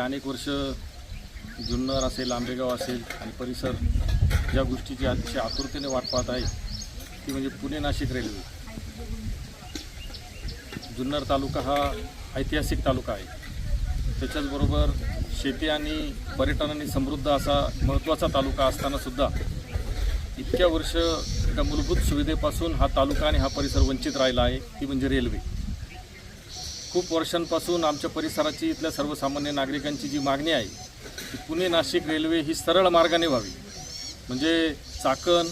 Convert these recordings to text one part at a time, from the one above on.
अनेक वर्ष जुन्नर असेल, आंबेगाव असेल आणि परिसर ज्या गोष्टीची अतिशय आतुरतेने वाट पाहत आहे ती म्हणजे पुणे नाशिक रेल्वे। जुन्नर तालुका हा ऐतिहासिक तालुका आहे, त्याच्याचबरोबर शेती आणि पर्यटनाने समृद्ध असा महत्त्वाचा तालुका असताना सुद्धा इतक्या वर्ष एका मूलभूत सुविधेपासून हा तालुका आणि हा परिसर वंचित राहिला आहे, ती म्हणजे रेल्वे। खूप वर्षांपासून आमच्या परिसराची इथल्या सर्वसामान्य नागरिकांची जी मागणी आहे की पुणे नाशिक रेल्वे ही सरळ मार्गाने व्हावी, म्हणजे चाकण,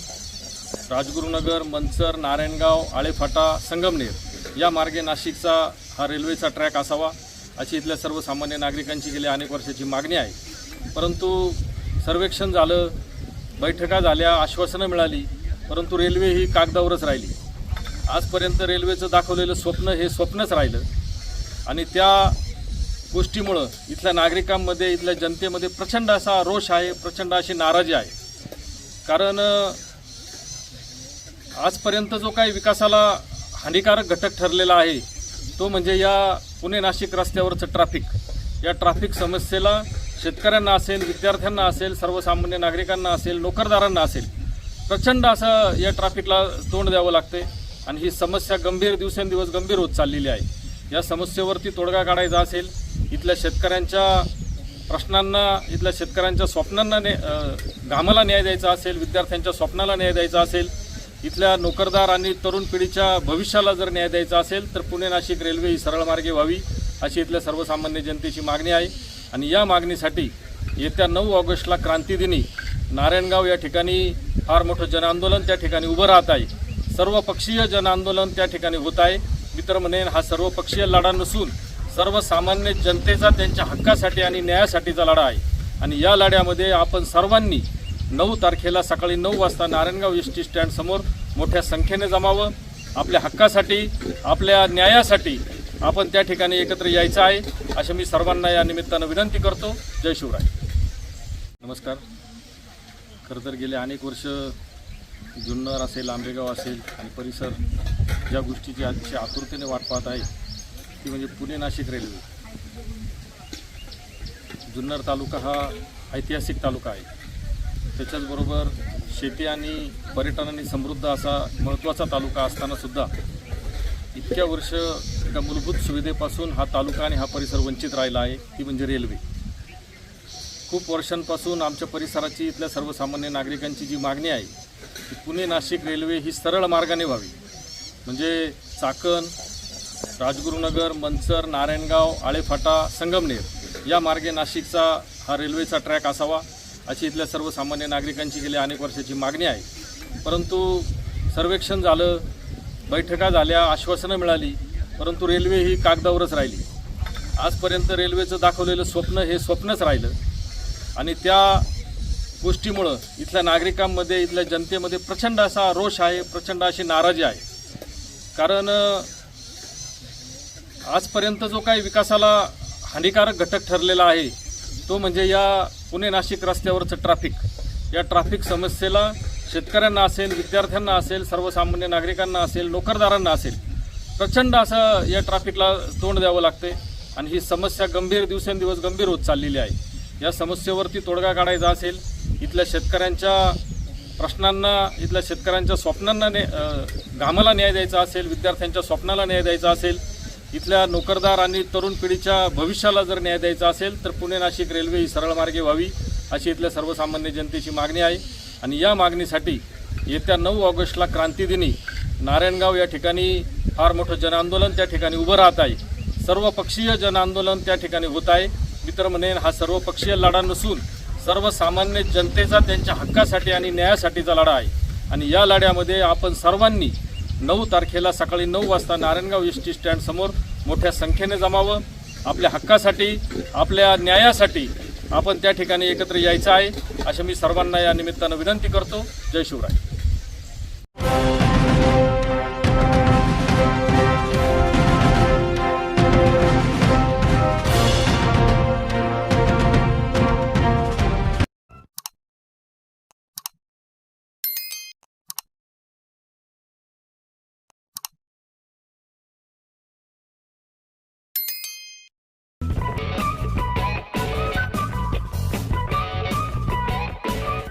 राजगुरुनगर, मंचर, नारायणगाव, आळेफाटा, संगमनेर या मार्गे नाशिकचा हा रेल्वेचा ट्रॅक असावा अशी इथल्या सर्वसामान्य नागरिकांची गेल्या अनेक वर्षाची मागणी आहे। परंतु सर्वेक्षण झालं, बैठका झाल्या, आश्वासनं मिळाली, परंतु रेल्वे ही कागदावरच राहिली। आजपर्यंत रेल्वेचं दाखवलेलं स्वप्न हे स्वप्नच राहिलं आणि त्या गोष्टीमुळं इथल्या नागरिकांमध्ये, इथल्या जनतेमध्ये प्रचंड असा रोष आहे, प्रचंड अशी नाराजी आहे। कारण आजपर्यंत जो काही विकासाला हानिकारक घटक ठरलेला आहे तो म्हणजे या पुणे नाशिक रस्त्यावरचं ट्रॅफिक। या ट्रॅफिक समस्येला शेतकऱ्यांना असेल, विद्यार्थ्यांना असेल, सर्वसामान्य नागरिकांना असेल, नोकरदारांना असेल, प्रचंड असं या ट्रॅफिकला तोंड द्यावं लागते आणि ही समस्या गंभीर, दिवसेंदिवस गंभीर होत चाललेली आहे। या समस्येवरती तोडगा काढायचा असेल, इथल्या शेतकऱ्यांच्या प्रश्नांना, इथल्या शेतकऱ्यांच्या स्वप्नांना घामाला न्याय द्यायचा असेल, विद्यार्थ्यांच्या स्वप्नाला न्याय द्यायचा असेल, इथल्या नोकरदार आणि तरुण पिढीच्या भविष्याला जर न्याय द्यायचा असेल तर पुणे नाशिक रेल्वे ही सरळ मार्गे व्हावी अशी इथल्या सर्वसामान्य जनतेची मागणी आहे। आणि या मागणीसाठी येत्या 9 ऑगस्टला क्रांतिदिनी नारायणगाव या ठिकाणी फार मोठं जनआंदोलन त्या ठिकाणी उभं राहत आहे। सर्वपक्षीय जनआंदोलन त्या ठिकाणी होत आहे। मी तर म्हणेन हा सर्वपक्षीय लढा नसून सर्वसामान्य जनतेचा, त्यांच्या हक्कासाठी आणि न्यायासाठीचा लढा आहे। आणि या लढ्यामध्ये आपण सर्वांनी 9 तारखेला सकाळी 9 वाजता नारायणगाव एसटी स्टँड समोर मोठ्या संख्येने जमावं। आपल्या हक्कासाठी, आपल्या न्यायासाठी आपण त्या ठिकाणी एकत्र यायचं आहे अशी मी सर्वांना या निमित्तानं विनंती करतो। जय शिवराय। नमस्कार। खरं तर गेले अनेक वर्ष जुन्नर असेल, आंबेगाव असेल आणि परिसर ज्या गोष्टीची अतिशय आतुरतेने वाट पाहत आहे ती म्हणजे पुणे नाशिक रेल्वे। जुन्नर तालुका हा ऐतिहासिक तालुका आहे, त्याच्याचबरोबर शेती आणि पर्यटनाने समृद्ध असा महत्त्वाचा तालुका असताना सुद्धा इतक्या वर्ष एका मूलभूत सुविधेपासून हा तालुका आणि हा परिसर वंचित राहिला आहे, ती म्हणजे रेल्वे। खूप वर्षांपासून आमच्या परिसराची, इथल्या सर्वसामान्य नागरिकांची जी मागणी आहे की पुणे नाशिक रेल्वे ही सरळ मार्गाने व्हावी, म्हणजे चाकण, राजगुरुनगर, मंचर, नारायणगाव, आळेफाटा, संगमनेर या मार्गे नाशिकचा हा रेल्वेचा ट्रॅक असावा अशी इथल्या सर्वसामान्य नागरिकांची गेल्या अनेक वर्षाची मागणी आहे। परंतु सर्वेक्षण झालं, बैठका झाल्या, आश्वासनं मिळाली, परंतु रेल्वे ही कागदावरच राहिली। आजपर्यंत रेल्वेचं दाखवलेलं स्वप्न हे स्वप्नच राहिलं आणि त्या गोष्टीमुळं इथल्या नागरिकांमध्ये, इथल्या जनतेमध्ये प्रचंड असा रोष आहे, प्रचंड अशी नाराजी आहे। कारण आजपर्यंत जो काही विकासाला हानिकारक घटक ठरलेला आहे तो म्हणजे या पुणे नाशिक रस्त्यावरचं ट्रॅफिक। या ट्रॅफिक समस्येला शेतकऱ्यांना असेल, विद्यार्थ्यांना असेल, सर्वसामान्य नागरिकांना असेल, नोकरदारांना असेल, प्रचंड असं या ट्रॅफिकला तोंड द्यावं लागते आणि ही समस्या गंभीर, दिवसेंदिवस गंभीर होत चाललेली आहे। या समस्येवरती तोडगा काढायचा असेल, इथल्या शेतकऱ्यांच्या प्रश्नांना, इथल्या शेतकऱ्यांच्या स्वप्नांना घामाला न्याय द्यायचा असेल, विद्यार्थ्यांच्या स्वप्नाला न्याय द्यायचा असेल, इथल्या नोकरदार आणि तरुण पिढीच्या भविष्याला जर न्याय द्यायचा असेल तर पुणे नाशिक रेल्वे ही सरळ मार्गे व्हावी अशी इथल्या सर्वसामान्य जनतेची मागणी आहे। आणि या मागणीसाठी येत्या 9 ऑगस्टला क्रांतिदिनी नारायणगाव या ठिकाणी फार मोठं जनआंदोलन त्या ठिकाणी उभं राहत आहे। सर्वपक्षीय जनआंदोलन त्या ठिकाणी होत आहे। मी तर म्हणेन हा सर्वपक्षीय लढा नसून सर्वसामान्य जनतेचा, त्यांच्या हक्कासाठी आणि न्यायासाठीचा लढा आहे। आणि या लढ्यामध्ये आपण सर्वांनी 9 तारखेला सकाळी 9 वाजता नारायणगाव एसटी स्टँड समोर मोठ्या संख्येने जमावं। आपल्या हक्कासाठी, आपल्या न्यायासाठी आपण त्या ठिकाणी एकत्र यायचं आहे अशी मी सर्वांना या निमित्तानं विनंती करतो। जय शिवराय।